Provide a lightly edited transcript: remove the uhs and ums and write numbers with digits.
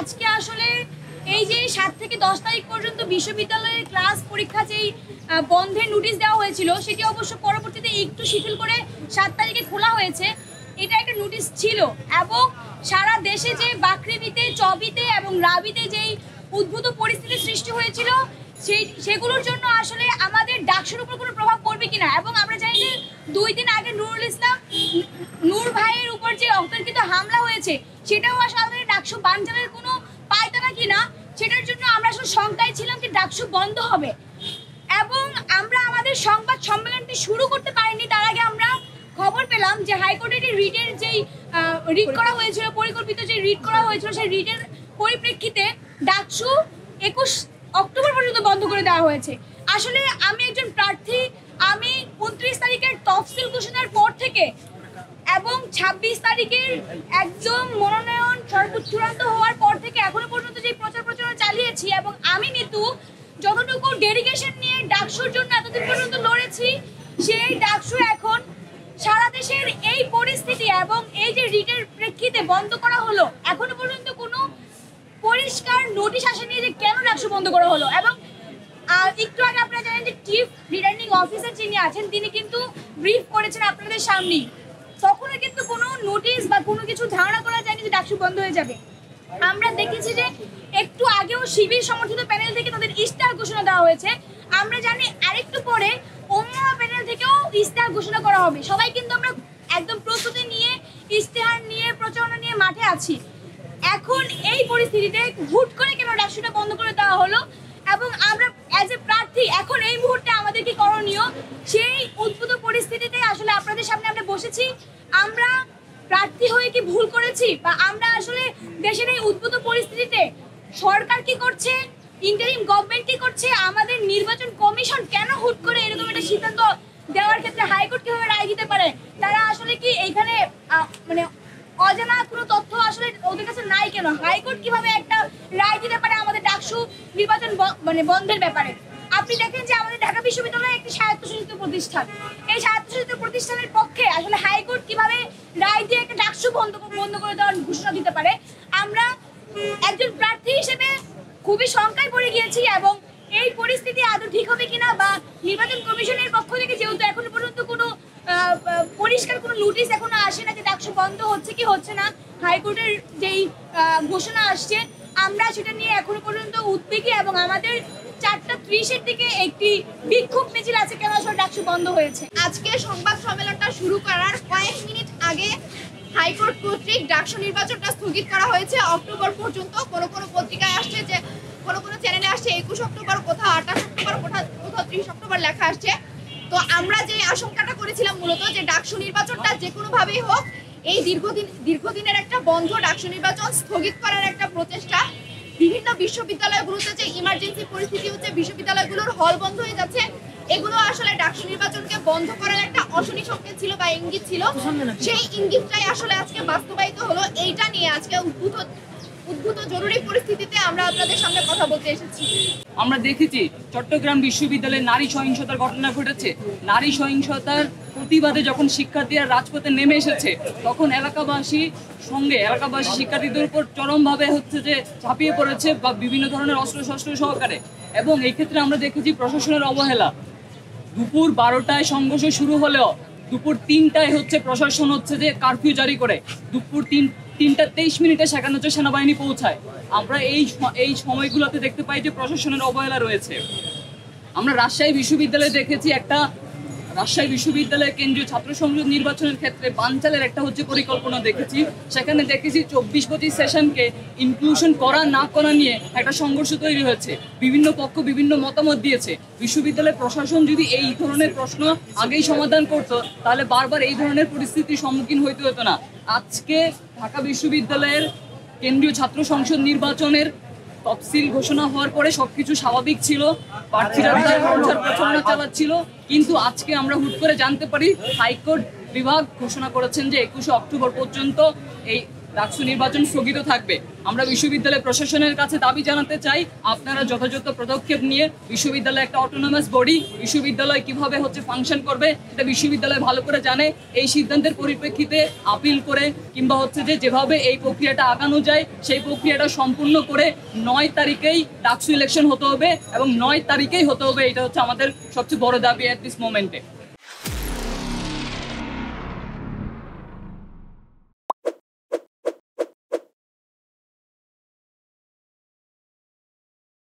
আজকে আসলে এই যে 7 থেকে 10 তারিখ পর্যন্ত বিশ্ববিদ্যালয়ের ক্লাস পরীক্ষা যেই বন্ধের নোটিশ দেওয়া হয়েছিল সেটি অবশ্য পরবর্তীতে একটু শিথিল করে 7 তারিখে খোলা হয়েছে। এটা একটা নোটিশ ছিল এবং সারা দেশে যে বাকৃবিতে, চবিতে এবং রাবিতে যেই উদ্ভূত পরিস্থিতি সৃষ্টি হয়েছিল সেগুলোর জন্য আসলে আমাদের ডাকসুর উপর কোনো প্রভাব পড়বে কিনা, এবং আমরা জানি যে 2 দিন আগে নুরুল ইসলাম নূর ভাইয়ের উপর যে অতর্কিত হামলা হয়েছে সেটাও আসলে আমাদের ডাকসু বানচালের কোনো পায়তারা কিনা, সেটার জন্য আমরা আসলে শঙ্কায় ছিলাম যে ডাকসু বন্ধ হবে। এবং আমরা আমাদের সংবাদ সম্মেলনটি শুরু করতে পারিনি, তার আগে আমরা খবর পেলাম যে হাইকোর্টের রিটের যেই রিট করা হয়েছিল, পরিকল্পিত যে রিট করা হয়েছিল সেই রিটের পরিপ্রেক্ষিতে ডাকসু 21 অক্টোবর পর্যন্ত বন্ধ করে দেওয়া হয়েছে। আসলে আমি একজন প্রার্থী, আমি 29 তারিখের তফসিল ঘোষণার পর থেকে এবং 26 তারিখের একদম মনোনয়ন চূড়ান্ত হওয়ার পর থেকে এখনো পর্যন্ত যে প্রচারণা চালিয়েছি, এবং আমি নিতু যতটুকু ডেডিকেশন নিয়ে ডাকসুর জন্য এতদিন পর্যন্ত লড়েছি, সেই ডাকসু এখন সারা দেশের এই পরিস্থিতি এবং এই যে রিটের প্রেক্ষিতে বন্ধ করা হলো, এখনো পর্যন্ত কোনো পরিষ্কার নোটিশ আসেনি যে কেন ডাকসু বন্ধ করা হলো। এবং একটু আগে আপনারা জানেন যে চিফ রিটার্নিং অফিসার যিনি আছেন তিনি কিন্তু ব্রিফ করেছেন আপনাদের সামনেই, তখন কিন্তু কোনো নোটিশ বা কোনো কিছু ধারণা করা যায়নি যে ডাকসু বন্ধ হয়ে যাবে। আমরা দেখেছি যে একটু আগেও শিবির সমর্থিত প্যানেল থেকে তাদের ইস্তাহার ঘোষণা দেওয়া হয়েছে, আমরা জানি আরেকটু পরে অন্য প্যানেল থেকেও ইস্তাহার ঘোষণা করা হবে। সবাই কিন্তু আমরা একদম প্রস্তুতি নিয়ে ইস্তেহার নিয়ে প্রচারণা নিয়ে মাঠে আছি। এখন এই পরিস্থিতিতে হুট করে কেন ডাকসুটা বন্ধ করে দেওয়া হলো, এবং আমরা অ্যাজ এ প্রার্থী এখন এই মুহূর্তে আমাদের কি করণীয়, সেই উদ্ভূত পরিস্থিতিতে আসলে আপনাদের সামনে আমরা বসেছি। আমরা প্রার্থী হয়ে কি ভুল করেছি, বা আমরা আসলে দেশের এই উদ্ভূত পরিস্থিতিতে সরকার কি করছে, ইন্টারিম গভর্নমেন্ট কি করছে, আমাদের নির্বাচন কমিশন কেন হুট করে এরকম একটা সিদ্ধান্ত দেওয়ার ক্ষেত্রে হাইকোর্ট কিভাবে রায় দিতে পারে, তারা আসলে কি এইখানে মানে অজানা কোনো তথ্য আসলে ওদের কাছে নাই কেন, হাইকোর্ট কিভাবে একটা রায় দিতে পারে আমাদের ডাকসু নির্বাচন বন্ধের ব্যাপারে। আপনি দেখেন যে আমাদের ঢাকা বিশ্ববিদ্যালয় একটি স্বায়ত্তশাসিত প্রতিষ্ঠান, এই স্বায়ত্তশাসিত প্রতিষ্ঠানের পক্ষে আসলে হাইকোর্ট কিভাবে রায় দিয়ে একটা ডাকসু বন্ধ করে দেওয়ার ঘোষণা দিতে পারে। আমরা একজন প্রার্থী হিসেবে খুবই শঙ্কায় পড়ে গিয়েছি, এবং এই পরিস্থিতি আদৌ ঠিক হবে কিনা, বা নির্বাচন কমিশনের পক্ষ থেকে যেহেতু এখনো পর্যন্ত কোনো পরিষ্কার কোনো নোটিশ এখনো আসে না যে ডাকসু বন্ধ হচ্ছে কি হচ্ছে না, হাইকোর্টের যেই ঘোষণা আসছে আমরা সেটা নিয়ে এখনো পর্যন্ত উদ্বেগী, এবং আমাদের 4:30-এর দিকে একটি বিক্ষোভ মিছিল আছে কেন আসলে ডাকসু বন্ধ হয়েছে। আজকে সংবাদ সম্মেলনটা শুরু করার কয়েক মিনিট আগে হাইকোর্ট কর্তৃক ডাকসু নির্বাচনটা স্থগিত করা হয়েছে অক্টোবর পর্যন্ত। কোনো পত্রিকায় আসছে, যে কোনো চ্যানেলে আসছে 21 অক্টোবর, কোথাও 28 অক্টোবর, কোথাও 30 অক্টোবর লেখা আসছে। তো আমরা যে আশঙ্কাটা করেছিলাম মূলত যে ডাকসু নির্বাচনটা যে কোনোভাবেই হোক, এই দীর্ঘদিনের একটা বন্ধ ডাকসু নির্বাচন স্থগিত করার একটা প্রচেষ্টা, বিভিন্ন বিশ্ববিদ্যালয়গুলোতে যে ইমার্জেন্সি পরিস্থিতি হচ্ছে, বিশ্ববিদ্যালয়গুলোর হল বন্ধ হয়ে যাচ্ছে, এগুলো আসলে ডাকসু নির্বাচনকে বন্ধ করার একটা অশনি সংকেত ছিল বা ইঙ্গিত ছিল। সেই ইঙ্গিতটাই আসলে আজকে বাস্তবায়িত হলো। এইটা নিয়ে আজকে উদ্ভূত জরুরি পরিস্থিতিতে আমরা আপনাদের সামনে কথা বলতে এসেছি। আমরা দেখেছি চট্টগ্রাম বিশ্ববিদ্যালয়ে নারী সহিংসতার ঘটনা ঘটেছে। নারী সহিংসতার প্রতিবাদে যখন শিক্ষার্থীরা রাজপথে নেমে এসেছে, তখন এলাকাবাসী শিক্ষার্থীদের উপর চরমভাবে যে ঝাঁপিয়ে পড়েছে, বা বিভিন্ন ধরনের অস্ত্রশস্ত্র সহকারে। এবং এই ক্ষেত্রে আমরা দেখেছি প্রশাসনের অবহেলা। দুপুর 12টায় সংঘর্ষ শুরু হলেও দুপুর 3টায় প্রশাসন যে কারফিউ জারি করে, দুপুর 3:23 সেখানে সেনাবাহিনী পৌঁছায়। আমরা এই সময়গুলোতে দেখতে পাই যে প্রশাসনের অবহেলা রয়েছে। আমরা রাজশাহী বিশ্ববিদ্যালয়ে দেখেছি, রাজশাহী বিশ্ববিদ্যালয়ের কেন্দ্রীয় ছাত্র সংসদ নির্বাচনের ক্ষেত্রে বানচালের একটা পরিকল্পনা দেখেছি। সেখানে দেখেছি 24-25 সেশনকে ইনক্লুশন করা না করা নিয়ে একটা সংঘর্ষ তৈরি হয়েছে। বিভিন্ন পক্ষ বিভিন্ন মতামত দিয়েছে। বিশ্ববিদ্যালয়ের প্রশাসন যদি এই ধরনের প্রশ্ন আগেই সমাধান করত, তাহলে বারবার এই ধরনের পরিস্থিতির সম্মুখীন হতে হতো না। আজকে ঢাকা বিশ্ববিদ্যালয়ের কেন্দ্রীয় ছাত্র সংসদ নির্বাচনের তফসিল ঘোষণা হওয়ার পরে সবকিছু স্বাভাবিক ছিল, প্রার্থীরা তার প্রচারণা চালাচ্ছিল। কিন্তু আজকে আমরা হুট করে জানতে পারি হাইকোর্ট বিভাগ ঘোষণা করেছেন যে 21 অক্টোবর পর্যন্ত এই ডাকসু নির্বাচন স্থগিত থাকবে। আমরা বিশ্ববিদ্যালয় প্রশাসনের কাছে দাবি জানাতে চাই, আপনারা যথাযথ পদক্ষেপ নিয়ে বিশ্ববিদ্যালয় একটা অটোনমাস বডি, বিশ্ববিদ্যালয় কিভাবে ফাংশন করবে এটা বিশ্ববিদ্যালয় ভালো করে জানে। এই সিদ্ধান্তের পরিপ্রেক্ষিতে আপিল করে কিংবা যেভাবে এই প্রক্রিয়াটা আগানো যায় সেই প্রক্রিয়াটা সম্পূর্ণ করে 9 তারিখেই ডাকসু ইলেকশন হতে হবে এবং 9 তারিখেই হতে হবে। এটা আমাদের সবচেয়ে বড় দাবি এট দিস মোমেন্টে।